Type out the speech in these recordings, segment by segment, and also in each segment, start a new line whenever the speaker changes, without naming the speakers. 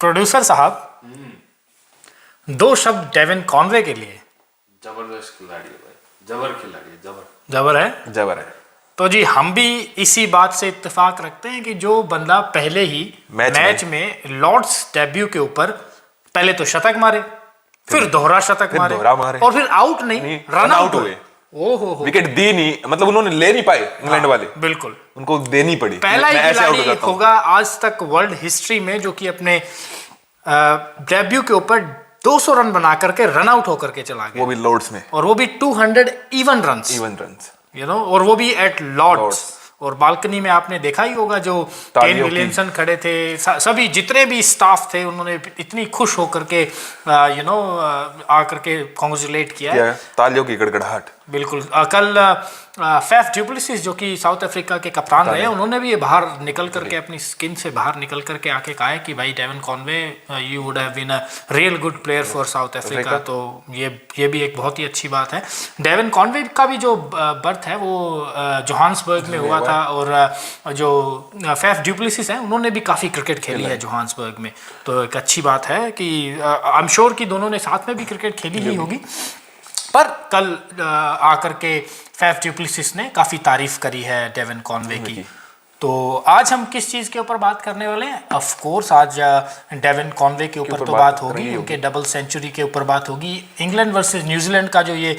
Producer साहब, दो शब्द डेविन कॉनवे के लिए।
जबरदस्त खिलाड़ी है भाई, जबर खिलाड़ी है,
जबर है।
जबर है।
तो जी हम भी इसी बात से इत्तेफाक रखते हैं कि जो बंदा पहले ही मैच में लॉर्ड्स डेब्यू के ऊपर पहले तो शतक मारे, फिर दोहरा शतक मारे और फिर आउट नहीं रन आउट हुए। ओहो,
विकेट दी नहीं, मतलब उन्होंने ले नहीं पाए इंग्लैंड वाले,
बिल्कुल
उनको देनी पड़ी।
पहला ही खिलाड़ी होगा आज तक वर्ल्ड हिस्ट्री में जो कि अपने डेब्यू के ऊपर 200 रन बना करके रन आउट होकर के चला गया,
वो भी लॉर्ड्स में,
और वो भी 200 इवन रन्स, और वो भी एट लॉर्ड्स। और बालकनी में आपने देखा ही होगा जो केन विलियमसन खड़े थे, सभी जितने भी स्टाफ थे उन्होंने इतनी खुश होकर के आकर के कांग्रेचुलेट किया,
तालियों की गड़गड़ाहट।
बिल्कुल। कल फैफ ड्यूप्लेसिस जो कि साउथ अफ्रीका के कप्तान रहे, उन्होंने भी बाहर निकल करके अपनी स्किन से बाहर निकल करके आके कहा है कि भाई Devon Conway you would have been a real good player for South Africa. तो ये भी एक बहुत ही अच्छी बात है। डेविन कॉनवे का भी जो बर्थ है वो जोहान्सबर्ग में हुआ था, और जो फैफ ड्यूप्लेसिस हैं उन्होंने भी काफ़ी क्रिकेट खेली है जोहान्सबर्ग में। तो एक अच्छी बात है कि आई एम श्योर कि दोनों ने साथ में भी क्रिकेट खेली ही होगी। पर कल आकर के फैफ ड्यूप्लेसिस ने काफ़ी तारीफ करी है डेविन कॉनवे की। तो आज हम किस चीज़ के ऊपर बात करने वाले हैं? ऑफ कोर्स आज डेविन कॉनवे के ऊपर तो बात होगी, उनके डबल सेंचुरी के ऊपर बात होगी। इंग्लैंड वर्सेस न्यूजीलैंड का जो ये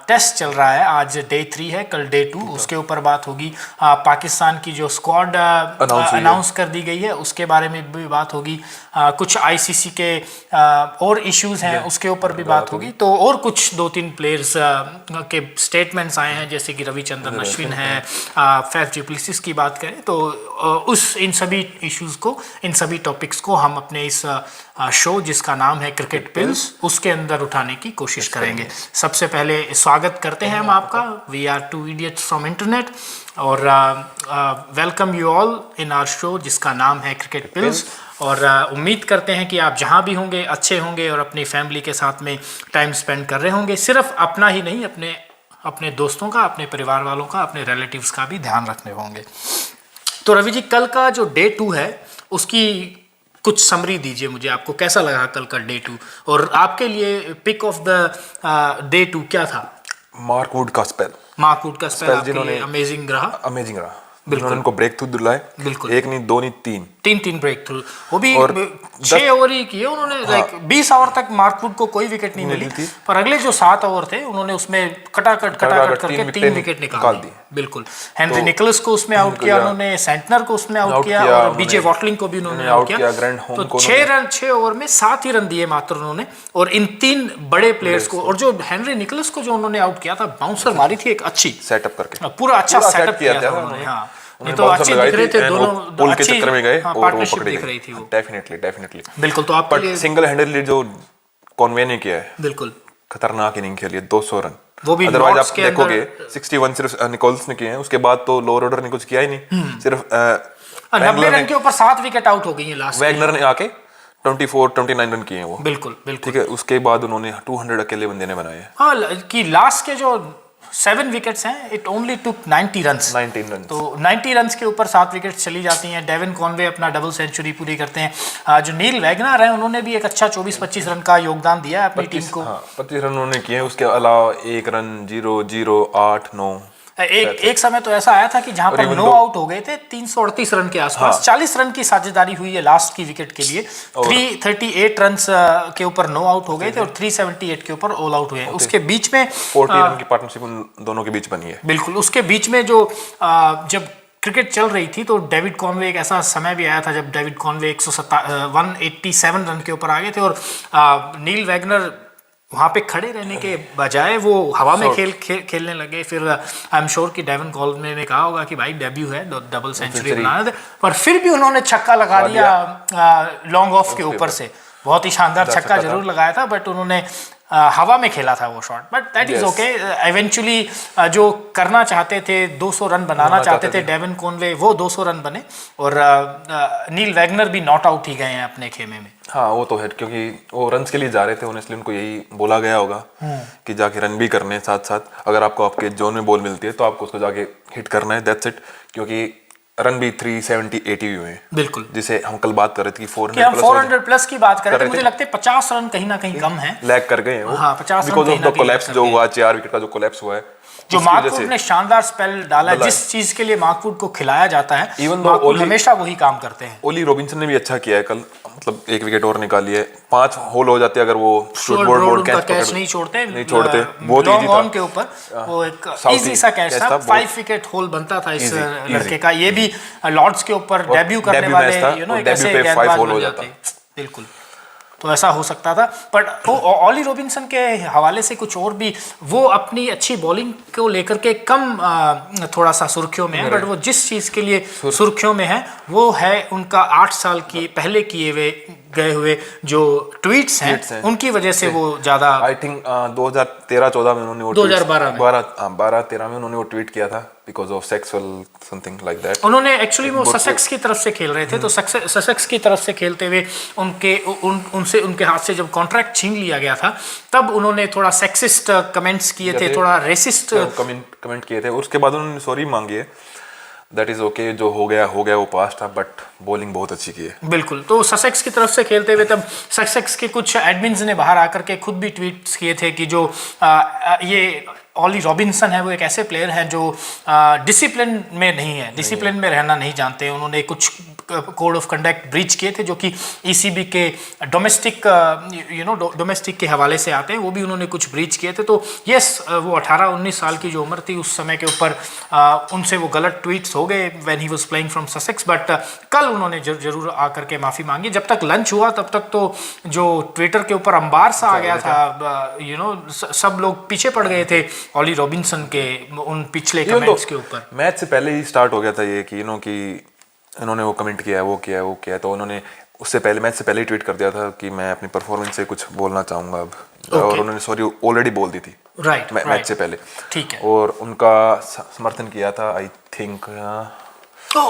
टेस्ट चल रहा है, आज डे 3 है, कल डे 2, उसके ऊपर बात होगी। पाकिस्तान की जो स्क्वाड अनाउंस कर दी गई है उसके बारे में भी बात होगी। कुछ आईसीसी के और इश्यूज हैं उसके ऊपर भी बात होगी। तो और कुछ 2-3 प्लेयर्स के स्टेटमेंट्स आए हैं, जैसे कि रविचंद्रन अश्विन है, फैफ ड्यूप्लेसिस की बात करें तो इन सभी इश्यूज को, इन सभी टॉपिक्स को हम अपने इस शो जिसका नाम है क्रिकेट पिल्स, उसके अंदर उठाने की कोशिश करेंगे। सबसे पहले स्वागत करते हैं हम आपका, we are 2 idiots from internet, और welcome you all in our show जिसका नाम है क्रिकेट पिल्स। और उम्मीद करते हैं कि आप जहां भी होंगे अच्छे होंगे और अपनी फैमिली के साथ में टाइम स्पेंड कर रहे होंगे। सिर्फ अपना ही नहीं, अपने दोस्तों का, अपने परिवार वालों का, अपने रिलेटिव्स का भी ध्यान रखने होंगे। तो रवि जी, कल का जो डे 2 है उसकी कुछ समरी दीजिए मुझे, आपको कैसा लगा कल का डे 2, और आपके लिए पिक ऑफ द डे 2 क्या था?
मार्क वुड का स्पेल
जिन्होंने अमेजिंग रहा।
बिल्कुल, उनको ब्रेक थ्रू दिलाए, बिल्कुल, एक नहीं, दो नहीं, तीन ब्रेक थ्रू, वो भी 6 ओवर ही किए उन्होंने। लाइक 20 ओवर तक मार्कवुड को कोई विकेट नहीं मिली थी, पर अगले जो 7 ओवर थे उन्होंने उसमें कटाकट करके 3 विकेट निकाल दिए। बिल्कुल, हेनरी निकोलस को उसमें आउट किया उन्होंने, सेंटनर को उसमें आउट किया, और बीजे वॉटलिंग को भी उन्होंने आउट किया। तो 6 ओवर में 7 ही रन दिए मात्र उन्होंने, और इन 3 बड़े प्लेयर्स को, और जो हेनरी निकोलस को जो उन्होंने आउट किया था, बाउंसर मारी थी एक अच्छी सेटअप करके, पूरा अच्छा सेटअप किया था उन्होंने। हाँ, ये तो अच्छी दिख रहे थे दोनों, पुल के चक्कर में गए और वो पकड़ी गई थी वो। डेफिनेटली बिल्कुल। तो आप सिंगल हैंडेडली जो कॉनवे ने किया है,
बिल्कुल
खतरनाक इनिंग खेली है, 200 रन।
वो भी
अदरवाइज आप देखोगे 61 सिर्फ निकोल्स ने किए हैं, उसके बाद तो लोअर ऑर्डर ने कुछ किया ही नहीं। सिर्फ
90 रन के ऊपर 7 विकेट आउट हो गई है लास्ट।
वैगनर ने आके 24-29 रन किए हैं वो।
बिल्कुल,
ठीक है, उसके बाद उन्होंने 200 अकेले बंदे ने बनाए हैं।
हाँ, कि लास्ट के जो 7 विकेट्स हैं, इट ओनली टुक 90 रन्स। तो 90 रन्स के ऊपर 7 विकेट्स चली जाती हैं। डेविन कॉनवे अपना डबल सेंचुरी पूरी करते हैं। जो नील वैगनर है उन्होंने भी एक अच्छा 24-25 रन का योगदान दिया है अपनी टीम को।
25 रन उन्होंने किए, उसके अलावा 1 रन, 0-0, 8-9।
एक समय तो ऐसा आया था कि जहां पर 9 आउट हो गए थे 338 रन के आसपास। 40 रन की साझेदारी हुई है लास्ट की विकेट के लिए। 338 रन के ऊपर 9 आउट हो गए थे और 378 के ऊपर ऑल आउट हुए हैं। उसके बीच में
40 रन की पार्टनरशिप उन दोनों के बीच बनी है।
बिल्कुल, उसके बीच में जो जब क्रिकेट चल रही थी तो डेविड कॉनवे, एक ऐसा समय भी आया था जब डेविड कॉनवे 187 रन के ऊपर आ गए थे, और नील वैगनर वहाँ पे खड़े रहने के बजाय वो हवा में खेलने लगे। फिर आई एम श्योर कि डेविन कॉनवे ने कहा होगा कि भाई डेब्यू है, डबल सेंचुरी बनाना था, पर फिर भी उन्होंने छक्का लगा दिया लॉन्ग ऑफ के ऊपर से। बहुत ही शानदार छक्का जरूर लगाया था, बट उन्होंने हवा में खेला था वो shot, but that is okay. Eventually जो करना चाहते थे, 200 रन बनाना चाहते थे डेविन कॉनवे, वो 200 रन बने, और नील वैगनर भी नॉट आउट ही गए हैं अपने खेमे में।
हाँ, वो तो है, क्योंकि वो रन्स के लिए जा रहे थे, ऑनेस्टली उनको यही बोला गया होगा कि जाके रन भी करने, साथ साथ अगर आपको आपके जोन में बॉल मिलती है तो आपको उसको जाके हिट करना है, दैट्स इट। क्योंकि रन भी 370-80 हुए हैं,
बिल्कुल,
जिसे हम कल बात कर रहे थे कि 400
कि हम
प्लस
400 प्लस की बात करें तो मुझे लगता है 50 रन कहीं ना कहीं कम है,
लैग कर गए हैं वो।
हाँ, 50 रन
बिकॉज
कहीं
ऑफ
ना
द
कहीं
कोलैप्स जो हुआ, 4 विकेट का जो कोलैप्स हुआ है,
जो
उसकी वजह
मार्कवुड
से
ने शानदार स्पेल डाला है, जिस चीज के लिए मार्कवुड को खिलाया जाता है,
Even though
मार्कवुड
ओली-
हमेशा वही काम करते हैं।
ओली रॉबिन्सन ने भी अच्छा किया है कल, मतलब 1 विकेट और निकाली है, 5 होल हो जाते अगर वो
स्टुअर्ट ब्रॉड उनका कैच नहीं छोड़ते,
बहुत
लॉन्ग
इजी था
ऑन के ऊपर वो एक इजी सा कैच था, 5 विकेट होल बनता था इस लड़के का, ये भी लॉर्ड्स के ऊपर डेब्यू करने वाले, यू नो, एक ऐसे गेंदबाज बन जाते, बिल्कुल, तो ऐसा हो सकता था। पर ऑली रॉबिन्सन के हवाले से कुछ और भी, वो अपनी अच्छी बॉलिंग को लेकर के कम थोड़ा सा सुर्खियों में है, बट वो जिस चीज़ के लिए सुर्खियों में है वो है उनका 8 साल की पहले किए हुए गए हुए जो ट्वीट्स हैं, उनकी वजह से वो ज़्यादा,
आई थिंक 2013-14 में उन्होंने 2012-13 में उन्होंने वो ट्वीट किया था, because of sexual something like that.
उन्होंने एक्चुअली वो ससेक्स की तरफ से खेल रहे थे, तो ससेक्स की तरफ से खेलते हुए उनसे उनके हाथ से जब कॉन्ट्रैक्ट छीन लिया गया था, तब उन्होंने थोड़ा सेक्सिस्ट कमेंट्स किए थे, थोड़ा रेसिस्ट
कमेंट किए थे। उसके बाद उन्होंने सॉरी मांगी है, दैट इज ओके, जो हो गया वो पास्ट था, बट बॉलिंग बहुत अच्छी की है।
बिल्कुल, तो ससेक्स की तरफ से खेलते हुए तब ससेक्स के कुछ एडमिन्स ने बाहर आकर के खुद भी ट्वीट्स किए थे कि जो ये ऑली रॉबिन्सन है वो एक ऐसे प्लेयर हैं जो डिसिप्लिन में नहीं है, डिसिप्लिन में रहना नहीं जानते। उन्होंने कुछ कोड ऑफ कंडक्ट ब्रीच किए थे जो कि ईसीबी के डोमेस्टिक डोमेस्टिक के हवाले से आते हैं, वो भी उन्होंने कुछ ब्रीच किए थे। तो यस, वो 18-19 साल की जो उम्र थी उस समय के ऊपर उनसे वो गलत ट्वीट्स हो गए when he was playing from Sussex, but कल उन्होंने जरूर आकर के माफ़ी मांगी। जब तक लंच हुआ तब तक तो जो ट्विटर के ऊपर अंबार सा आ गया था, सब लोग पीछे पड़ गए थे ऑली रॉबिन्सन के उन पिछले कमेंट्स के ऊपर।
मैच से पहले ही स्टार्ट हो गया था ये कि कि इन्होंने वो कमेंट किया है, वो किया है, तो उन्होंने उससे पहले, मैच से पहले ही ट्वीट कर दिया था कि मैं अपनी परफॉर्मेंस से कुछ बोलना चाहूंगा अब, और उन्होंने सॉरी ऑलरेडी बोल दी थी मैच से पहले,
ठीक है,
और उनका समर्थन किया था, आई थिंक
तो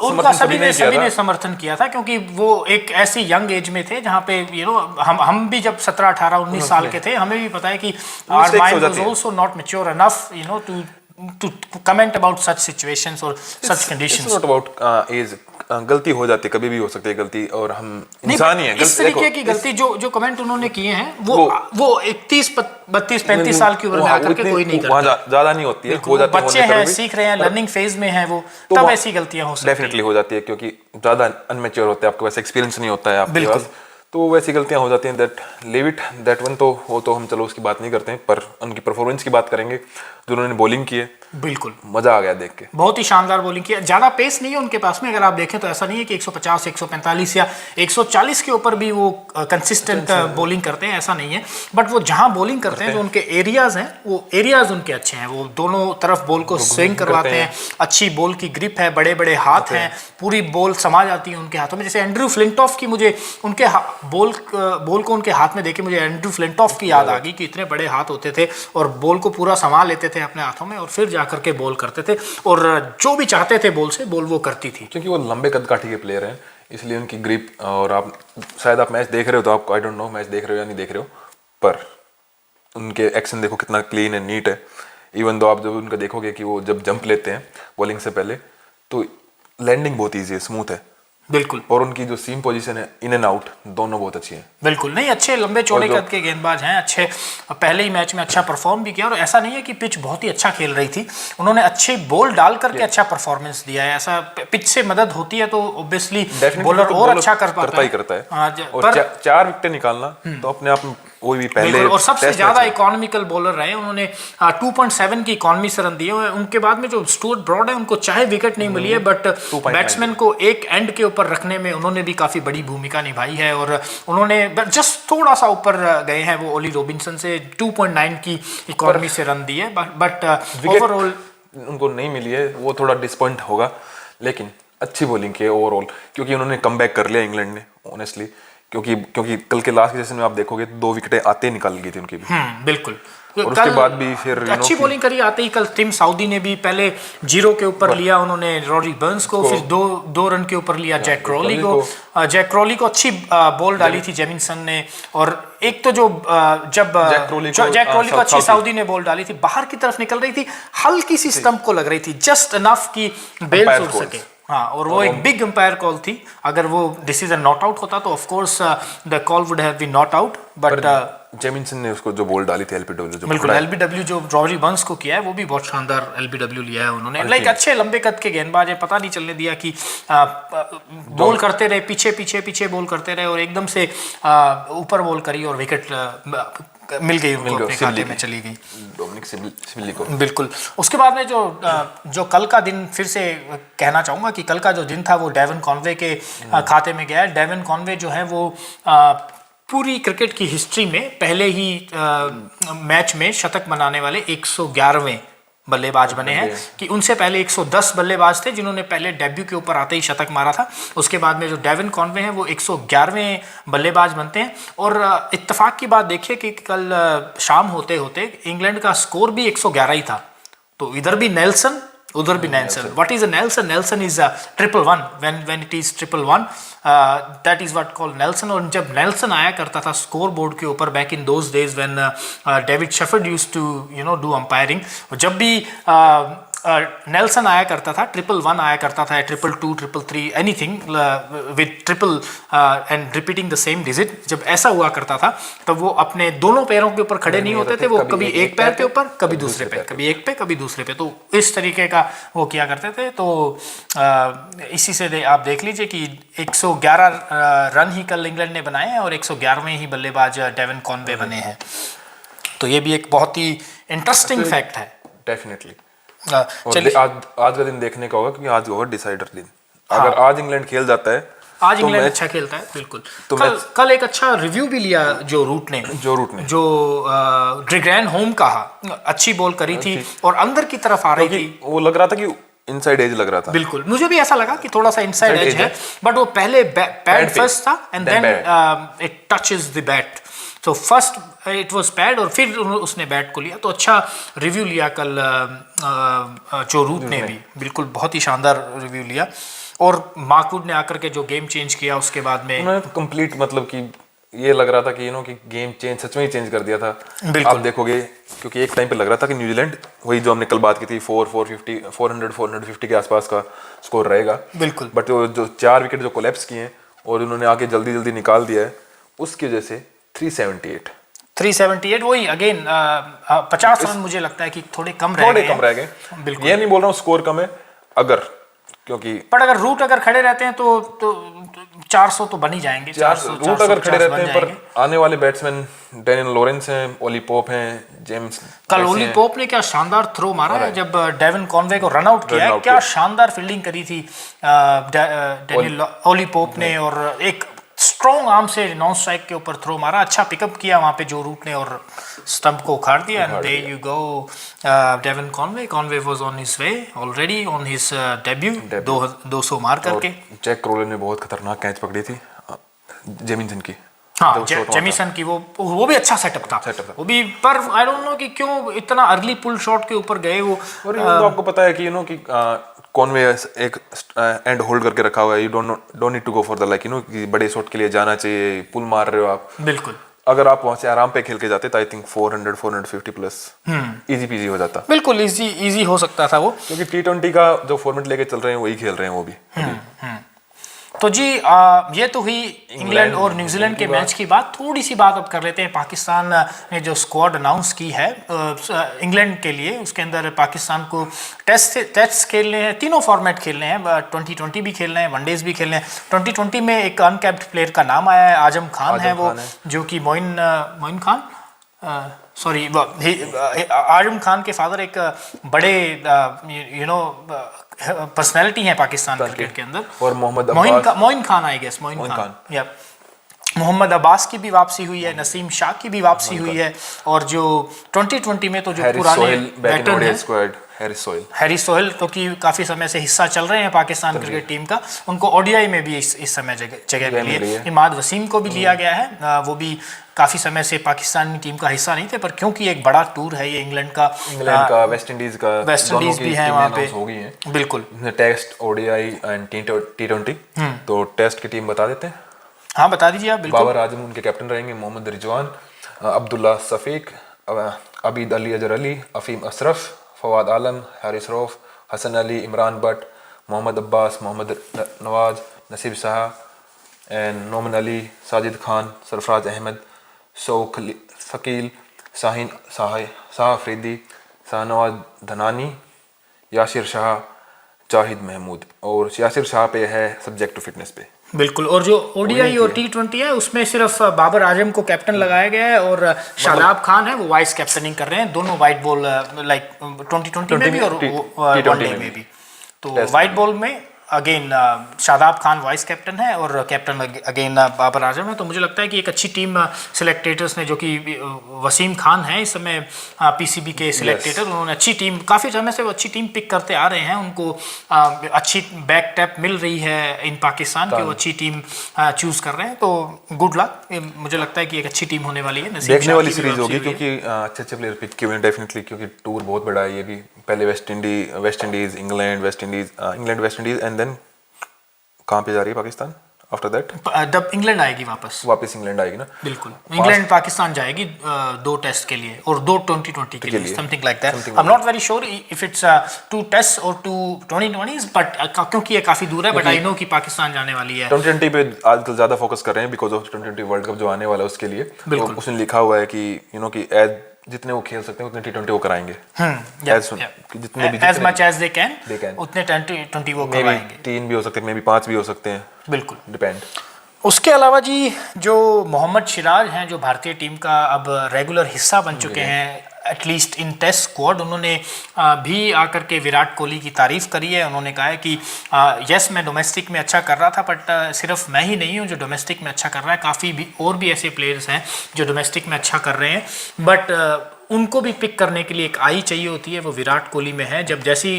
उनका सभी ने समर्थन किया था, क्योंकि वो एक ऐसी यंग एज में थे जहाँ पे हम भी जब 17, 18, 19 साल के थे, हमें भी पता है कि our mind was also not mature enough to comment about such situations or such conditions.
It's not about age. गलती हो जाती है, कभी भी हो सकती है गलती, और हम इंसान ही हैं।
इस तरीके की गलती जो कमेंट उन्होंने किए हैं वो 31, 32, 35 साल की उम्र में आकर के कोई नहीं करता,
ज्यादा नहीं होती है, हो जाती है,
बच्चे हैं, सीख रहे हैं, लर्निंग फेज में है वो, तब ऐसी गलतियां हो सकती है,
डेफिनेटली हो जाती है, क्योंकि ज्यादा अनमेच्योर होते हैं, आपके पास एक्सपीरियंस नहीं होता है आपके पास, तो वैसी गलतियां हो जाती हैं। That leave it that one, तो वो तो हम चलो उसकी बात नहीं करते हैं, पर उनकी परफॉर्मेंस की बात करेंगे जो उन्होंने बॉलिंग की है।
बिल्कुल
मजा आ गया देख के,
बहुत ही शानदार बॉलिंग की है। ज़्यादा पेस नहीं है उनके पास में, अगर आप देखें तो ऐसा नहीं है कि 150, 145 या 140 के ऊपर भी वो कंसिस्टेंट बॉलिंग करते हैं, ऐसा नहीं है, बट वो जहां बॉलिंग करते हैं, जो उनके एरियाज हैं, वो एरियाज उनके अच्छे हैं, वो दोनों तरफ बॉल को स्विंग करवाते हैं, अच्छी बॉल की ग्रिप है, बड़े बड़े हाथ हैं, पूरी बॉल समा जाती है उनके हाथों में। जैसे एंड्रू फ्लिंटॉफ की, मुझे उनके बॉल को उनके हाथ में देखे मुझे एंड्रू फ्लिंटॉफ की याद आ गई कि इतने बड़े हाथ होते थे और बॉल को पूरा संभाल लेते थे अपने हाथों में और फिर जाकर के बॉल करते थे, और जो भी चाहते थे बॉल से बॉल वो करती थी।
क्योंकि वो लंबे कद काठी के प्लेयर हैं, इसलिए उनकी ग्रिप, और आप शायद आप मैच देख रहे हो तो आपको, आई डोंट नो मैच देख रहे हो या नहीं देख रहे हो, पर उनके एक्शन देखो कितना क्लीन है, नीट है। इवन दो आप जब उनका देखोगे कि वो जब जंप लेते हैं बॉलिंग से पहले, तो लैंडिंग बहुत ईजी है, स्मूथ है,
बिल्कुल,
और उनकी जो सीम पोजीशन है, इन एंड आउट दोनों बहुत अच्छी है।
बिल्कुल, नहीं अच्छे लंबे चौड़े कद के गेंदबाज हैं, अच्छे पहले ही मैच में अच्छा परफॉर्म भी किया, और ऐसा नहीं है कि पिच बहुत ही अच्छा खेल रही थी, उन्होंने अच्छे बॉल डाल करके अच्छा परफॉर्मेंस दिया है। ऐसा पिच से मदद होती है तो ऑब्वियसली बॉलर और अच्छा करता
है, और 4 विकेट निकालना तो अपने आप में कोई भी पहले,
और सबसे ज्यादा इकोनॉमिकल बॉलर रहे, उन्होंने 2.7 की इकोनॉमी से रन दिए हुए। उनके बाद में जो स्टुअर्ट ब्रॉड है, उनको चाहे विकेट नहीं मिली है, बट बैट्समैन को एक एंड के ऊपर रखने में उन्होंने भी काफी बड़ी भूमिका निभाई है, और उन्होंने जस्ट थोड़ा सा ऊपर गए हैं वो ओली रॉबिन्सन से, 2.9 की इकोनॉमी से रन दिए, बट ओवरऑल
उनको नहीं मिली है, वो थोड़ा डिसपॉइंट होगा, लेकिन अच्छी बॉलिंग की है ओवरऑल, क्योंकि उन्होंने कमबैक कर लिया इंग्लैंड ने, ऑनेस्टली, क्योंकि कल के लास्ट के सेशन में आप देखोगे 2 विकेटें आते निकल गई थी उनकी भी।
बिल्कुल,
और उसके बाद भी फिर
अच्छी बॉलिंग करी आते ही कल टिम साउदी ने भी पहले 0 के ऊपर लिया उन्होंने रोरी बर्न्स को, फिर 2 रन के ऊपर लिया जैक क्रॉली को। जैक क्रॉली को अच्छी बॉल डाली थी जेमिसन ने, और एक तो जो जब जैक क्रॉली को अच्छी साउदी ने बॉल डाली थी, बाहर की तरफ निकल रही थी, हल्की सी स्टंप को लग रही थी, जस्ट इनफ की बेल छोड़ सके, हाँ, और वो एक बिग अंपायर कॉल थी। अगर वो डिसीजन नॉट आउट होता तो of course the call would have been not out, but
Jamieson ने उसको जो बॉल डाली थी एलबीडब्ल्यू, जो
बिल्कुल एलबीडब्ल्यू जो रॉरी बर्न्स को किया है वो भी बहुत शानदार एलबीडब्ल्यू लिया है उन्होंने। लाइक अच्छे लंबे कद के गेंदबाज है, पता नहीं चलने दिया कि बॉल करते रहे, पीछे पीछे पीछे बॉल करते रहे और एकदम से ऊपर बॉल करी और विकेट मिल गई उनको, अपने खाते में चली गई
डोमिनिक सिबली को।
बिल्कुल। उसके बाद में जो कल का दिन फिर से कहना चाहूँगा कि कल का जो दिन था वो डेवन कॉनवे के खाते में गया है। डेवन कॉनवे जो है वो पूरी क्रिकेट की हिस्ट्री में पहले ही मैच में शतक बनाने वाले 111वें बल्लेबाज बने हैं, कि उनसे पहले 110 बल्लेबाज थे जिन्होंने पहले डेब्यू के ऊपर आते ही शतक मारा था। उसके बाद में जो डेवन कॉनवे हैं वो 111वें बल्लेबाज बनते हैं। और इत्तेफाक की बात देखिए कि कल शाम होते होते इंग्लैंड का स्कोर भी 111 ही था, तो इधर भी नेल्सन उधर भी Nelson. What is a Nelson? Nelson is a 111 when it is 111 that is what called Nelson. और जब नेल्सन आया करता था स्कोर बोर्ड के ऊपर back in those days when David Shepherd used to do umpiring, जब भी नेल्सन आया करता था 111 आया करता था, 222, 333 anything with triple and repeating the same digit, जब ऐसा हुआ करता था तब वो अपने दोनों पैरों के ऊपर खड़े नहीं होते थे, वो कभी एक पैर के ऊपर कभी दूसरे पे, कभी एक पे कभी दूसरे पे, तो इस तरीके का वो किया करते थे। तो इसी से आप देख लीजिए कि 111 रन ही कल इंग्लैंड ने बनाए हैं और 111वें ही बल्लेबाज डेवन कॉनवे बने हैं। तो ये भी एक बहुत ही इंटरेस्टिंग फैक्ट है।
डेफिनेटली। चलिए आज का दिन देखने का होगा, क्योंकि आज होगा डिसाइडर दिन। अगर आज इंग्लैंड खेल जाता है,
आज इंग्लैंड अच्छा खेलता है बिल्कुल। तो कल एक अच्छा रिव्यू भी लिया जो रूट ने जो ड्रिग्रैन होम कहा, अच्छी बॉल करी थी और अंदर की तरफ आ रही थी,
वो लग रहा था कि इनसाइड एज लग रहा था।
बिल्कुल, मुझे भी ऐसा लगा कि थोड़ा सा इनसाइड एज है, बट वो पहले पैड फर्स्ट था and then it touches the bat, तो फर्स्ट इट वाज पैड और फिर उसने बैट को लिया। तो अच्छा रिव्यू लिया कल जो रूट ने भी, बिल्कुल बहुत ही शानदार रिव्यू लिया। और मार्कवुड ने आकर के जो गेम चेंज किया उसके बाद में
कंप्लीट, मतलब कि ये लग रहा था कि कि गेम चेंज सच में ही चेंज कर दिया था। आप देखोगे, क्योंकि एक टाइम पे लग रहा था कि न्यूजीलैंड वही जो हमने कल बात की थी 450 के आसपास का स्कोर रहेगा, बिल्कुल। बट जो 4 विकेट जो कोलैप्स किए और उन्होंने आके जल्दी जल्दी निकाल दिया है, उसकी वजह से 378 वही अगेन
50 रन मुझे लगता है कि थोड़े कम रह गए।
बिल्कुल, ये नहीं बोल रहा हूँ स्कोर कम है,
अगर रूट अगर खड़े रहते हैं तो 400 तो बन ही जाएंगे। 400
रूट अगर खड़े रहते हैं, पर आने वाले बैट्समैन डैनियल लॉरेंस हैं, ओली पोप हैं, जेम्स।
कल ओली पोप ने क्या शानदार थ्रो मारा है जब डेवन कॉनवे को रन आउट किया है, क्या शानदार फील्डिंग करी थी डैनियल ओली पोप ने, और एक स्ट्रॉन्ग आर्म से नॉन स्ट्राइक के ऊपर थ्रो मारा, अच्छा पिकअप किया वहां पे जो रूट ने और स्टंप को उखाड़ दिया। And there you go Devon Conway was on his way already on his debut 200 मार करके।
जैक क्रोलन ने बहुत खतरनाक कैच पकड़ी थी जेमिसन की।
हाँ, जेमिसन की वो भी अच्छा सेटअप था वो भी, पर आई डोंट नो कि क्यों इतना अर्ली पुल शॉट के ऊपर गए वो।
और तो आपको पता है कि कि कॉनवे एक एंड होल्ड करके रखा हुआ है, you don't need to go for the like कि बड़े शॉट के लिए जाना चाहिए, पुल मार रहे हो आप,
बिल्कुल।
अगर आप वहां से आराम पे खेल के जाते तो I think 450 plus easy PG हो जाता।
बिल्कुल इजी हो सकता था वो,
क्योंकि T20 का जो फॉर्मेट लेके चल रहे हैं वही खेल रहे हैं वो भी।
तो जी ये तो हुई इंग्लैंड और न्यूजीलैंड के मैच की बात। थोड़ी सी बात अब कर लेते हैं पाकिस्तान ने जो स्क्वाड अनाउंस की है इंग्लैंड के लिए। उसके अंदर पाकिस्तान को टेस्ट खेलने हैं, तीनों फॉर्मेट खेलने हैं, 2020 भी खेलना है, वनडेज भी खेलने हैं। 2020 में एक अनकैप्ड प्लेयर का नाम आया है, आजम खान है वो, जो कि मोइन खान सॉरी आजम खान के फादर एक बड़े पर्सनैलिटी है पाकिस्तान क्रिकेट के अंदर।
और
मोइन खान आई गेस मोइन खान या मोहम्मद अब्बास की भी वापसी हुई है, नसीम शाह की भी वापसी हुई है, और जो 2020 में तो जो पुराने बैटर हैं हैरिस सोहेल तो कि काफ़ी समय से हिस्सा चल रहे हैं पाकिस्तान क्रिकेट टीम का, उनको ओडीआई में भी इस समय जगह मिली है। इमाद वसीम को भी लिया गया है, वो भी काफ़ी समय से पाकिस्तानी टीम का हिस्सा नहीं थे, पर क्योंकि एक बड़ा टूर है ये इंग्लैंड का
वेस्ट इंडीज
भी है वहाँ पे हो गई है। बिल्कुल,
टेस्ट ओडीआई एंड T20 तो टेस्ट की टीम बता देते हैं।
हाँ बता दीजिए आप। बिल्कुल,
बाबर आजम उनके कैप्टन रहेंगे, मोहम्मद रिजवान, अब्दुल्ला सफीक, अबीद अली अजहर अली, अफीम अशरफ, फवाद आलम, हारिस रऊफ, हसन अली, इमरान भट्ट, मोहम्मद अब्बास, मोहम्मद नवाज, नसीब शाह, एंड नोमन अली, साजिद खान, सरफराज अहमद, शकील, शाहीन शाह अफरीदी, शाहनवाज धनानी, यासिर शाह, जाहिद महमूद। और यासिर शाह पे है सब्जेक्ट टू फिटनेस पे।
बिल्कुल। और जो ओडीआई और T20 है उसमें सिर्फ बाबर आजम को कैप्टन लगाया गया है और शादाब खान है वो वाइस कैप्टनिंग कर रहे हैं दोनों वाइट बॉल लाइक 2020 में भी और वनडे में भी। तो वाइट बॉल में again Shadab Khan vice captain है और कैप्टन अगेन बाबर आजम है। तो मुझे लगता है कि एक अच्छी टीम सिलेक्टेटर्स ने, जो कि वसीम खान है इस समय पीसीबी के सिलेक्टेटर, उन्होंने अच्छी टीम, काफ़ी समय से वो अच्छी टीम पिक करते आ रहे हैं। उनको अच्छी बैक टैप मिल रही है इन पाकिस्तान की, वो अच्छी टीम चूज कर रहे हैं। तो गुड लक, मुझे लगता है कि एक अच्छी टीम होने वाली है,
देखने वाली सीरीज होगी क्योंकि अच्छे प्लेयर पिक किए हुए डेफिनेटली, क्योंकि टूर बहुत बड़ा है ये भी। पहले West Indies, England, West Indies and then कहाँ पे जा रही है पाकिस्तान आफ्टर दैट?
जब इंग्लैंड आएगी वापस
इंग्लैंड आएगी ना।
बिल्कुल, इंग्लैंड पाकिस्तान जाएगी 2 टेस्ट के लिए और 2 2020 के लिए, something like that. I am not very sure if it's 2 test और 2 2020s, बट क्योंकि ये काफी दूर है, बट आई नो कि पाकिस्तान जाने वाली है।
2020 पे आजकल ज्यादा फोकस कर रहे हैं बिकॉज ऑफ 2020 वर्ल्ड कप जो आने वाला है उसके लिए। तो उसमें लिखा हुआ है कि कि एज जितने वो खेल सकते हैं उतने T20 वो कराएंगे,
as much as they can, उतने T20 वो करवाएंगे।
3 भी हो सकते हैं, मे बी 5 भी हो सकते हैं,
बिल्कुल
डिपेंड।
उसके अलावा जी जो मोहम्मद सिराज हैं, जो भारतीय टीम का अब रेगुलर हिस्सा बन चुके हैं एटलीस्ट इन टेस्ट स्क्वाड, उन्होंने भी आकर के विराट कोहली की तारीफ़ करी है। उन्होंने कहा है कि यस मैं डोमेस्टिक में अच्छा कर रहा था, बट सिर्फ मैं ही नहीं हूँ जो डोमेस्टिक में अच्छा कर रहा है, काफ़ी भी और भी ऐसे प्लेयर्स हैं जो डोमेस्टिक में अच्छा कर रहे हैं, बट उनको भी पिक करने के लिए एक आई चाहिए होती है, वो विराट कोहली में है। जब जैसी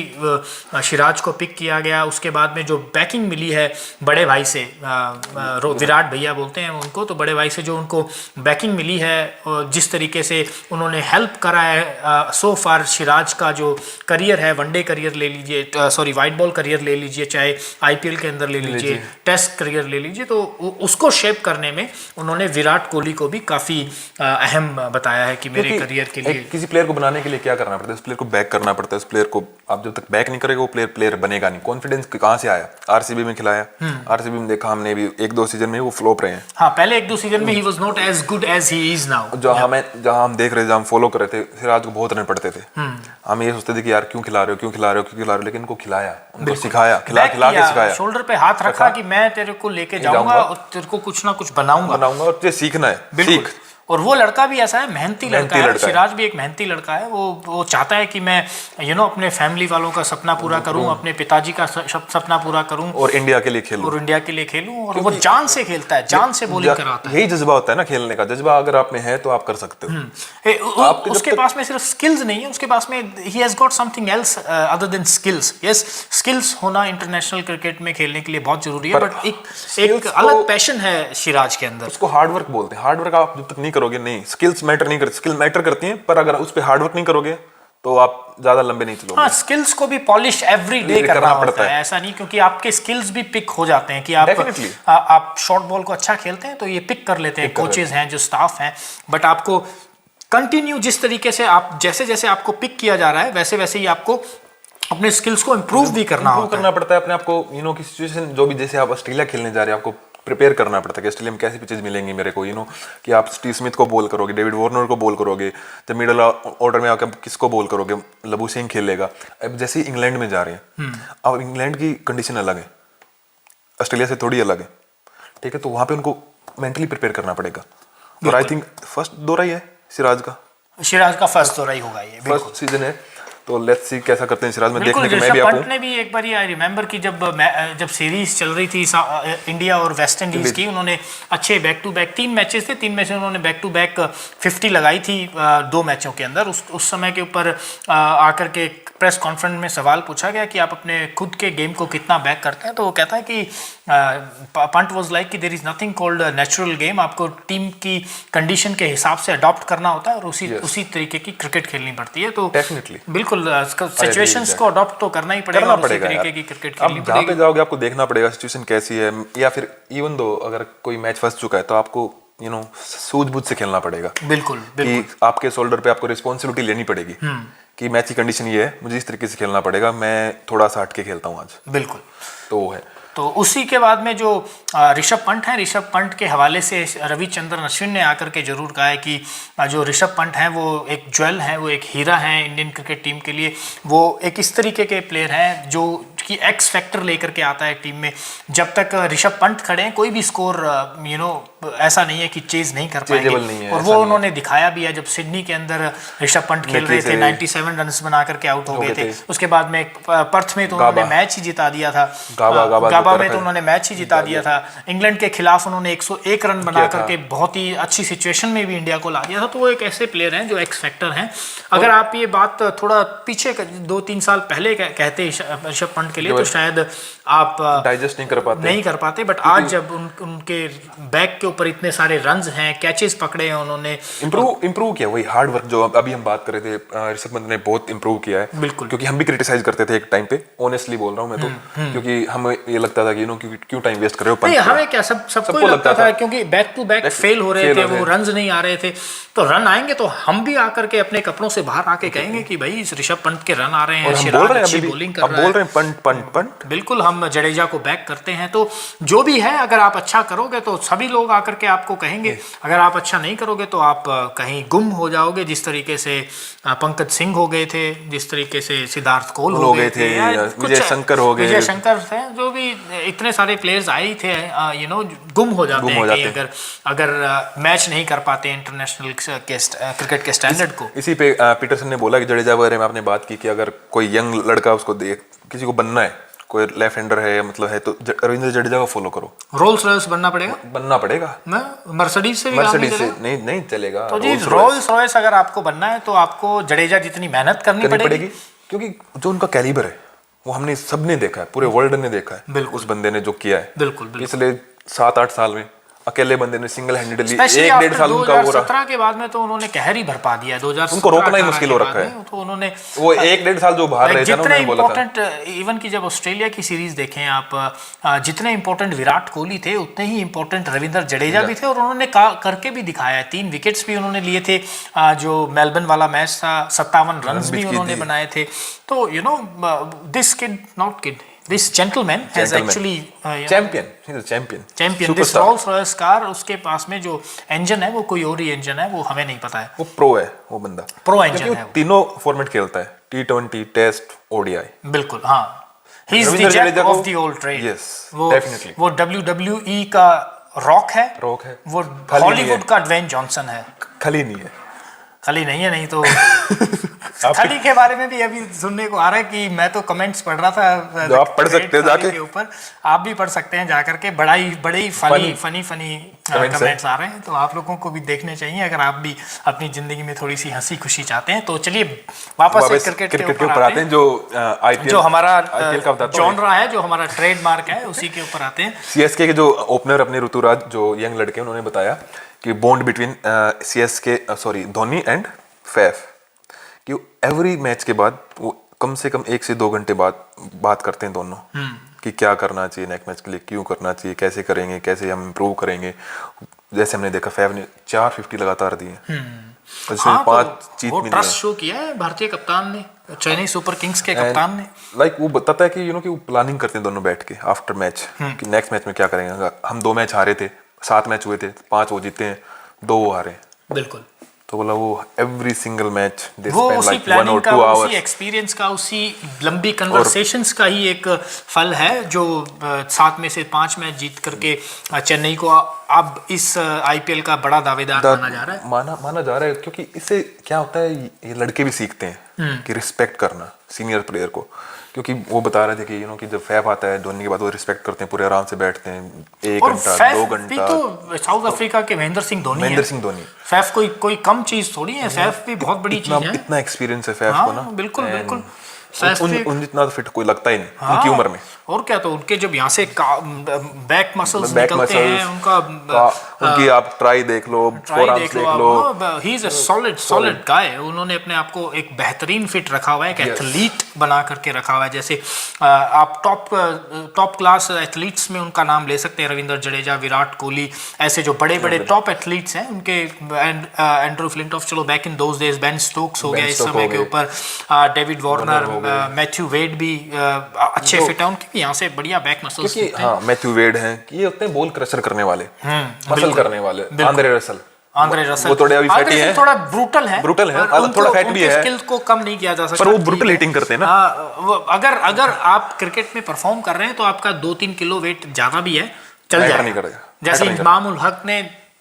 सिराज को पिक किया गया उसके बाद में जो बैकिंग मिली है बड़े भाई से, विराट भैया बोलते हैं उनको, तो बड़े भाई से जो उनको बैकिंग मिली है, जिस तरीके से उन्होंने हेल्प करा है सो फार, सिराज का जो करियर है, वनडे करियर ले लीजिए, सॉरी वाइट बॉल करियर ले लीजिए, चाहे आईपीएल के अंदर ले लीजिए, टेस्ट करियर ले लीजिए, तो उसको शेप करने में उन्होंने विराट कोहली को भी काफ़ी अहम बताया है कि मेरे करियर के लिए।
किसी प्लेयर को बनाने के लिए क्या करना पड़ता है? उस प्लेयर को बैक करना पड़ता है। उस प्लेयर को आप जब तक बैक नहीं करेगा वो प्लेयर बनेगा नहीं। कॉन्फिडेंस कहाँ से आया? आरसीबी में खिलाया, आरसीबी में देखा हमने भी 1-2 सीजन में वो फ्लॉप रहे हैं।
हाँ, पहले 1-2 सीजन में ही was not as good as he is now.
जहाँ हम देख रहे थे, जहाँ हम फॉलो कर रहे थे, सिराज को बहुत रन पड़ते थे, हम ये सोचते थे कि यार क्यों खिला रहे हो, लेकिन उनको खिलाया, उनको सिखाया, खिला के सिखाया,
शोल्डर पे हाथ रखा कि मैं तेरे को लेके जाऊंगा और तेरे को कुछ ना कुछ बनाऊंगा
और तुझे सीखना है, सीख।
और वो लड़का भी ऐसा है, मेहनती लड़का है। सिराज भी एक मेहनती लड़का है। वो चाहता है कि मैं अपने फैमिली वालों का सपना पूरा करूं, अपने पिताजी का सपना पूरा करूं और इंडिया के लिए खेलूं। और वो जान से खेलता है, जान से बॉलिंग कराता है।
यही जज्बा होता है ना खेलने का। जज्बा अगर आप में है तो आप कर सकते हो।
उसके पास में सिर्फ स्किल्स नहीं है, उसके पास में he has got something else other than skills. Yes, skills होना इंटरनेशनल क्रिकेट में खेलने के लिए बहुत जरूरी है, बट एक अलग पैशन है सिराज के अंदर।
उसको हार्ड वर्क बोलते हैं। हार्ड वर्क आप जब तक नहीं करोगे, नहीं, स्किल्स मैटर नहीं करती। स्किल मैटर करती हैं, पर अगर उस पे हार्ड वर्क नहीं करोगे तो आप ज्यादा लंबे नहीं चलोगे।
हाँ, स्किल्स को भी पॉलिश एवरी डे करना पड़ता है। ऐसा नहीं क्योंकि आपके स्किल्स भी पिक हो जाते हैं कि आप शॉर्ट बॉल को अच्छा खेलते हैं तो ये पिक कर लेते हैं, कोचेज हैं, जो स्टाफ हैं, बट आपको कंटिन्यू जिस तरीके से आप जैसे आपको पिक किया जा रहा है वैसे वैसे ही आपको अपने स्किल्स को इम्प्रूव भी करना
पड़ता है अपने आप को। की सिचुएशन जो भी, जैसे आप ऑस्ट्रेलिया खेलने जा रहे हैं, आपको प्रिपेयर करना पड़ता है कि ऑस्ट्रेलिया में कैसी पिचेज मिलेंगी मेरे को, कि आप स्टीव स्मिथ को बॉल करोगे, डेविड वार्नर को बॉल करोगे, जब मिडल ऑर्डर में आकर किसको बॉल करोगे, लबू सिंह खेलेगा। अब जैसे ही इंग्लैंड में जा रहे हैं, अब इंग्लैंड की कंडीशन अलग है, ऑस्ट्रेलिया से थोड़ी अलग है, ठीक है, तो वहां पे उनको मेंटली प्रिपेयर करना पड़ेगा। और आई थिंक फर्स्ट दौरा ही है सिराज का
फर्स्ट दौरा ही होगा, ये
फर्स्ट सीजन है, तो लेट्स सी कैसा करते हैं सिराज में। देखने के मैं भी आपको
ने भी एक बार आई रिमेंबर कि जब सीरीज चल रही थी इंडिया और वेस्ट इंडीज की, उन्होंने अच्छे बैक टू बैक 3 मैचेस थे, 3 मैचेस उन्होंने बैक टू बैक 50 लगाई थी 2 मैचों के अंदर। उस समय के ऊपर आकर के प्रेस कॉन्फ्रेंस में सवाल पूछा गया कि आप अपने खुद के गेम को कितना बैक करते हैं, तो वो कहता है कि पंट वाज लाइक कि there is nothing called natural game, आपको टीम की कंडीशन के हिसाब से अडॉप्ट करना होता है और उसी तरीके की क्रिकेट खेलनी पड़ती है। तो
डेफिनेटली
बिल्कुल सिचुएशंस को अडॉप्ट तो करना ही पड़ेगा और उसी तरीके की क्रिकेट खेलनी पड़ेगी।
जहाँ पे जाओगे आपको देखना पड़ेगा सिचुएशन कैसी है, या फिर इवन दो अगर कोई मैच फंस चुका है तो आपको सूझबूझ से खेलना पड़ेगा।
बिल्कुल बिल्कुल।
कि आपके शोल्डर पे आपको रिस्पॉन्सिबिलिटी लेनी पड़ेगी कि मैच की कंडीशन ये है, मुझे इस तरीके से खेलना पड़ेगा, मैं थोड़ा सा हट के खेलता हूँ आज।
बिल्कुल।
तो वो है।
तो उसी के बाद में जो ऋषभ पंत है, ऋषभ पंत के हवाले से रविचंद्रन अश्विन ने आकर के जरूर कहा है कि जो ऋषभ पंत है वो एक ज्वेल है, वो एक हीरा है इंडियन क्रिकेट टीम के लिए। वो एक इस तरीके के प्लेयर हैं जो कि एक्स फैक्टर लेकर के आता है टीम में। जब तक ऋषभ पंत खड़े हैं कोई भी स्कोर ऐसा नहीं है कि चेज नहीं कर पाएंगे, और वो उन्होंने दिखाया भी है। जब सिडनी के अंदर ऋषभ पंत खेल रहे थे 97 रन बना करके आउट हो गए थे। उसके बाद में पर्थ में तो उन्होंने मैच ही जिता दिया था, गाबा में तो उन्होंने मैच ही जिता दिया था। इंग्लैंड के खिलाफ उन्होंने 101 रन बना करके बहुत ही अच्छी सिचुएशन में भी इंडिया को ला दिया था। तो वो एक ऐसे प्लेयर हैं जो एक्स फैक्टर हैं। अगर आप ये बात थोड़ा पीछे 2-3 साल पहले कहते ऋषभ पंत के लिए तो शायद आप
डाइजेस्ट नहीं कर पाते,
बट आज जब उनके बैक के ऊपर इतने सारे रन्स हैं, कैचेस पकड़े हैं उन्होंने,
इंप्रूव किया। वही हार्ड वर्क जो अभी हम बात कर रहे थे, ऋषभ पंत ने बहुत इंप्रूव किया है।
बिल्कुल।
क्योंकि हम भी क्रिटिसाइज करते थे एक टाइम पे, ऑनेस्टली बोल रहा हूँ मैं तो, क्योंकि हमें ये लगता था कि क्यों टाइम वेस्ट कर रहे हो।
नहीं, हमें क्या सबको लगता था क्योंकि बैक टू बैक फेल हो रहे थे, वो रन्स नहीं आ रहे थे। तो रन आएंगे तो हम भी आकर के अपने कपड़ों से बाहर आके कहेंगे कि भाई ऋषभ पंत के रन आ रहे हैं,
शिराज अच्छी बॉलिंग कर रहा है, बोल रहे हैं पंत पंत पंत।
बिल्कुल, हम जडेजा को बैक करते हैं। तो जो भी है, अगर आप अच्छा करोगे तो सभी लोग आकर के आपको कहेंगे, अगर आप अच्छा नहीं करोगे तो आप कहीं गुम हो जाओगे। जिस तरीके से पंकज सिंह हो गए थे, जिस तरीके से सिद्धार्थ कोल हो गए थे,
विजय शंकर हो गए,
विजय शंकर थे, जो भी इतने सारे प्लेयर्स आए थे, गुम हो जाते हैं अगर मैच नहीं कर पाते इंटरनेशनल क्रिकेट के स्टैंडर्ड को।
इसी पे पीटरसन ने बोला कि जडेजा बारे में आपने बात की कि अगर कोई यंग लड़का उसको किसी को बनना है, कोई लेफ्ट हैंडर है मतलब है, तो रविंद्र जडेजा को फॉलो करो।
रोल्स रॉयस बनना पड़ेगा।
मर्सिडीज से नहीं चलेगा।
तो जी रोल्स रॉयस अगर आपको बनना है तो आपको जडेजा जितनी मेहनत करनी पड़ेगी,
क्योंकि जो उनका कैलिबर है वो हमने सबने देखा है, पूरे वर्ल्ड ने देखा है उस बंदे ने जो किया है।
बिल्कुल।
पिछले 7-8 साल में अकेले बंदे ने सिंगल हैंडेडली 1-1.5 साल उनका वो रहा।
2017 के बाद में तो उन्होंने कहर ही भरपा दिया। 2017
उनको रोकना ही मुश्किल हो रखा है।
तो उन्होंने
वो 1-1.5 साल जो बाहर रहे थे ना, उन्होंने बोला था
इवन की जब ऑस्ट्रेलिया की सीरीज देखें आप, जितने इंपॉर्टेंट विराट कोहली थे उतने ही इंपॉर्टेंट रविंद्र जडेजा भी थे, और उन्होंने करके भी दिखाया है। 3 विकेट्स भी उन्होंने लिए थे। जो मेलबर्न वाला मैच था 57 रन भी उन्होंने बनाए थे। तो this gentleman has actually
champion. He's a champion.
This Rolls Royce car, उसके पास में जो इंजन है वो कोई और ही इंजन है, वो हमें नहीं पता है।
वो प्रो है, वो बंदा
प्रो इंजन है।
तीनों फॉर्मेट खेलता है, T20, टेस्ट, ODI।
बिल्कुल, हाँ। He is the jack of the old trade.
Yes, definitely.
वो WWE का रॉक है। वो हॉलीवुड का ड्वेन जॉनसन है।
खली नहीं है, नहीं तो
खली के बारे में भी अभी सुनने को आ रहा है कि मैं तो कमेंट्स पढ़ रहा था,
जो आप पढ़ सकते हैं जाके
के ऊपर, आप भी पढ़ सकते हैं जाकर के। बड़े ही फनी कमेंट्स आ रहे हैं, तो आप लोगों को भी देखने चाहिए अगर आप भी अपनी जिंदगी में थोड़ी सी हंसी खुशी चाहते हैं। तो चलिए वापस क्रिकेट के ऊपर आते हैं।
जो
हमारा जॉनरा है, जो हमारा ट्रेडमार्क है, उसी के ऊपर आते हैं।
CSK के जो ओपनर अपने ऋतुराज, जो यंग लड़के, उन्होंने बताया कि bond between Dhoni and Faf, कि एवरी मैच के बाद वो कम से कम 1 से 2 घंटे बाद बात करते हैं दोनों, कि क्या करना चाहिए नेक्स्ट मैच के लिए, क्यों करना चाहिए, कैसे करेंगे, कैसे हम इम्प्रूव करेंगे। जैसे हमने देखा फैफ ने 450 लगातार दिए, जिसमें 5 जीत मिली है।
ट्रस्ट शो किया है भारतीय कप्तान ने, चेन्नई सुपर किंग्स के कप्तान ने।
वो बताता है कि कि वो प्लानिंग करते हैं दोनों बैठ के आफ्टर मैच, कि नेक्स्ट मैच में क्या करेंगे। हम 2 मैच हारे थे, 7 मैच हुए थे, 5 वो जीते हैं, 2 वो हारे।
बिल्कुल।
तो बोला वो एवरी सिंगल मैच
वो उसी प्लानिंग का, उसी एक्सपीरियंस का, उसी लंबी कन्वर्सेशंस का ही एक फल है, जो 7 में से 5 मैच जीत करके चेन्नई को अब इस IPL का बड़ा दावेदार माना जा रहा है।
माना जा रहा है, क्योंकि इससे क्या होता है, ये लड़के भी सीखते हैं कि रिस्पेक्ट करना सीनियर प्लेयर को। क्योंकि वो बता रहे थे कि जब फैफ आता है धोनी के बाद, वो रिस्पेक्ट करते हैं, पूरे आराम से बैठते हैं 1 घंटा 2 घंटा।
तो साउथ अफ्रीका के महेंद्र सिंह धोनी, फैफ कोई कम चीज थोड़ी है। फैफ भी बहुत बड़ी चीज है।
इतना एक्सपीरियंस है फैफ को ना।
बिल्कुल।
उन जितना तो फिट कोई लगता ही नहीं उनकी उम्र में।
और क्या, तो उनके जब यहाँ से बैक मसल्स निकलते हैं उनका,
उनकी आप ट्राई देख लो, फोरआर्म्स देख लो,
ही इज अ सॉलिड गाय। उन्होंने अपने आप को एक बेहतरीन फिट रखा हुआ है, एक एथलीट बना करके रखा हुआ है। जैसे आप टॉप क्लास एथलीट्स में उनका नाम ले सकते हैं, रविंद्र जडेजा, विराट कोहली, ऐसे जो बड़े बड़े टॉप एथलीट्स हैं उनके, एंड्रू फ्लिंटॉफ, चलो back in those days, Ben Stokes हो गया इस समय के ऊपर, डेविड वार्नर, मैथ्यू वेड भी अच्छे फिट है, उनके यहाँ से बढ़िया बैक मसल्स।
हाँ, मैथ्यू वेड हैं, ये होते हैं बॉल क्रशर करने वाले, मसल करने वाले। आंद्रे रसल वो थोड़े अभी फैटी हैं,
थोड़ा ब्रूटल है,
थोड़ा फैट भी है,
स्किल को कम नहीं किया जा सकता,
पर वो ब्रूटल हिटिंग करते हैं ना।
अगर आप क्रिकेट में परफॉर्म कर रहे हैं तो आपका 2-3 किलो वेट ज्यादा भी है, चल जाएगा। जैसे इमाम उल हक ने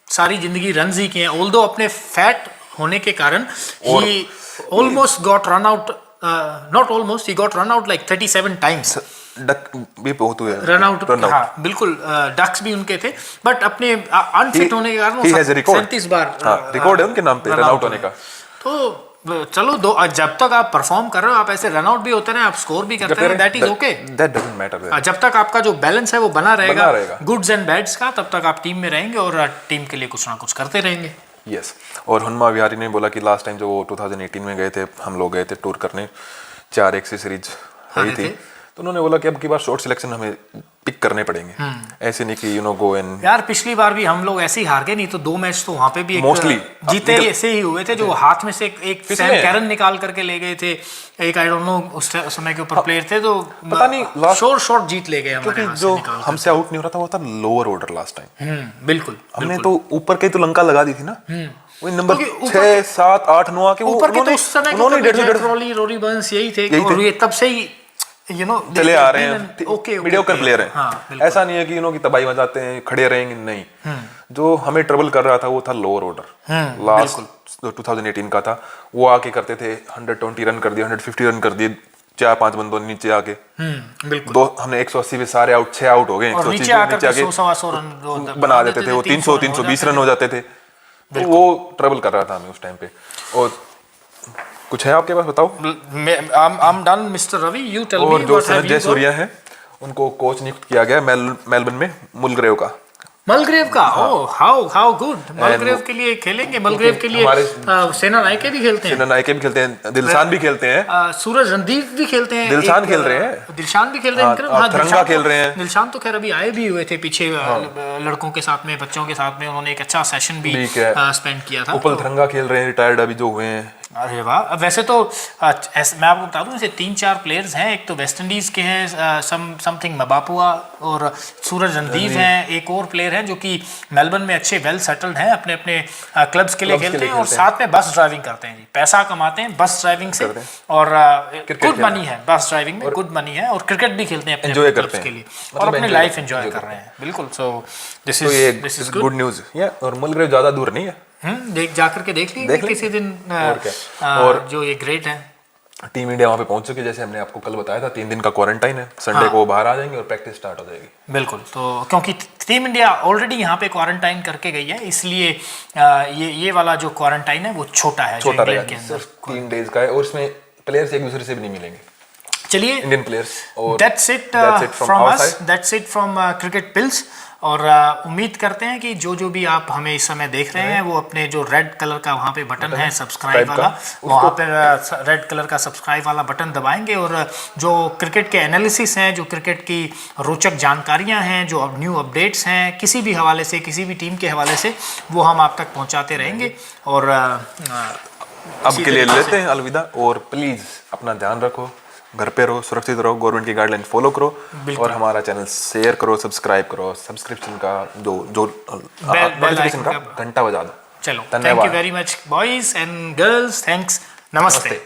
सारी जिंदगी रन्स ही किए हैं, ऑल्दो अपने फैट होने के कारण ही almost got run out, not almost, ही got run out like 37 times.
Duck भी बहुत हुए
रन आउट, हाँ बिल्कुल, डक्स भी उनके थे, बट अपने अनफिट होने के कारण 37 बार
रिकॉर्ड है उनके नाम पे रन आउट होने का।
तो चलो जब तक आप परफॉर्म कर रहे हो, आप ऐसे रन आउट भी होते हैं, आप स्कोर भी करते हैं, that is okay,
that doesn't matter.
जब तक आपका जो बैलेंस है वो बना रहेगा गुड्स एंड बैड्स का, तब तक आप टीम में रहेंगे और टीम के लिए कुछ ना कुछ करते रहेंगे।
यस। और हनुमा विहारी ने बोला कि लास्ट टाइम जो वो 2018 में गए थे, हम लोग गए थे टूर करने, 4 एक सीरीज हुई थी, तो उन्होंने बोला कि अब की बार शॉर्ट सिलेक्शन हमें पिक करने पड़ेंगे, ऐसे नहीं कि गो एंड।
यार पिछली बार भी हम लोग ऐसे ही हार गए, नहीं तो 2 मैच तो वहां पे भी
मोस्टली
जीते ऐसे ही हुए थे, जो हाथ में से एक सैम कैरन निकाल करके ले गए थे, एक आई डोंट नो उस समय के ऊपर प्लेयर थे, तो पता नहीं शॉर्ट जीत ले गए हमारे,
क्योंकि जो हमसे आउट नहीं हो रहा था वो था लोअर ऑर्डर लास्ट टाइम।
बिल्कुल,
हमने तो ऊपर के तो लंका लगा दी थी ना, वो नंबर 6 7 8 9 आके
ऊपर के तो उस समय उन्होंने 150 रोरी बर्न्स यही थे, और ये तब से ही
चले आ रहे हैं, मीडियोकर प्लेयर हैं। हाँ, ऐसा नहीं है कि की तबाही मचाते हैं, खड़े रहेंगे, नहीं। जो हमें ट्रबल कर रहा था वो था लोअर ऑर्डर, लास्ट 2018 का था, वो आके करते थे 120 रन कर दिए, 150 रन कर दिए, 4-5 बंदों ने नीचे आके, दो हमने 180 पे सारे आउट, 6 आउट हो गए, 180 नीचे आके
100 रन
बना देते थे, वो 300-320 रन हो जाते थे, तो वो ट्रबल कर रहा था हमें उस टाइम पे। और कुछ है आपके पास, बताओ।
I'm done, Mr. Ravi. You tell me.
और जो संजय सूर्या है, उनको कोच नियुक्त किया गया मेलबर्न में, मुलग्रेव का।
मलग्रेव का, ओह हाउ गुड। मलग्रेव के लिए खेलेंगे, मलग्रेव के लिए सेना नायके भी खेलते हैं,
दिलशान भी खेलते हैं,
सूरज रणदीप भी खेलते हैं,
दिलशान खेल रहे हैं,
दिलशान भी खेल रहे हैं,
तिरंगा खेल रहे हैं।
दिलशान तो खैर अभी आए भी हुए थे पीछे, लड़कों के साथ में, बच्चों के साथ में, उन्होंने एक अच्छा सेशन भी स्पेंड किया था।
उपल तिरंगा खेल रहे हैं, रिटायर्ड अभी जो हुए हैं।
अरे वाह। वैसे तो मैं आपको बता दूं, ऐसे 3-4 प्लेयर्स हैं, एक तो वेस्ट इंडीज के हैं, समथिंग मबापुआ, और सूरज रणदीप हैं, एक और प्लेयर हैं जो कि मेलबर्न में अच्छे वेल सेटल्ड हैं, अपने अपने क्लब्स के लिए खेलते हैं, और साथ में बस ड्राइविंग करते हैं जी, पैसा कमाते हैं बस ड्राइविंग से, और गुड मनी है बस ड्राइविंग में, गुड मनी है, और क्रिकेट भी खेलते हैं अपने क्लब्स के लिए, और अपनी लाइफ एंजॉय कर रहे हैं। बिल्कुल, so this is
good news. और मुलग्रेव ज्यादा दूर नहीं है,
जाकर के देख लीजिए किसी दिन, और जो ये ग्रेट है।
टीम इंडिया वहाँ पे पहुंच चुकी है, जैसे हमने आपको कल बताया था, 3 दिन का क्वारंटाइन है, संडे को बाहर आ जाएंगे और प्रैक्टिस स्टार्ट हो जाएगी।
बिल्कुल, तो क्योंकि टीम इंडिया ऑलरेडी यहाँ पे क्वारंटाइन करके गई है, इसलिए ये वाला जो क्वारंटाइन है वो छोटा है,
छोटा रहेगा, सिर्फ 3 डेज का है, और इसमें प्लेयर्स एक दूसरे से भी नहीं मिलेंगे।
चलिए,
इंडियन प्लेयर्स, और
that's it from us, that's it from cricket pills. और उम्मीद करते हैं कि जो भी आप हमें इस समय देख रहे हैं, वो अपने जो रेड कलर का वहाँ पे बटन है सब्सक्राइब वाला, वहाँ पर रेड कलर का सब्सक्राइब वाला बटन दबाएंगे, और जो क्रिकेट के एनालिसिस हैं, जो क्रिकेट की रोचक जानकारियाँ हैं, जो न्यू अपडेट्स हैं, किसी भी हवाले से, किसी भी टीम के हवाले से, वो हम आप तक पहुँचाते रहेंगे। और
अब के लिए लेते हैं अलविदा, और प्लीज़ अपना ध्यान रखो, घर पे रहो, सुरक्षित रहो, गवर्नमेंट की गाइडलाइन फॉलो करो, और हमारा चैनल शेयर करो, सब्सक्राइब करो, सब्सक्रिप्शन का जो नोटिफिकेशन का घंटा बजा दो।
चलो, thank you very much boys and girls, thanks, नमस्ते।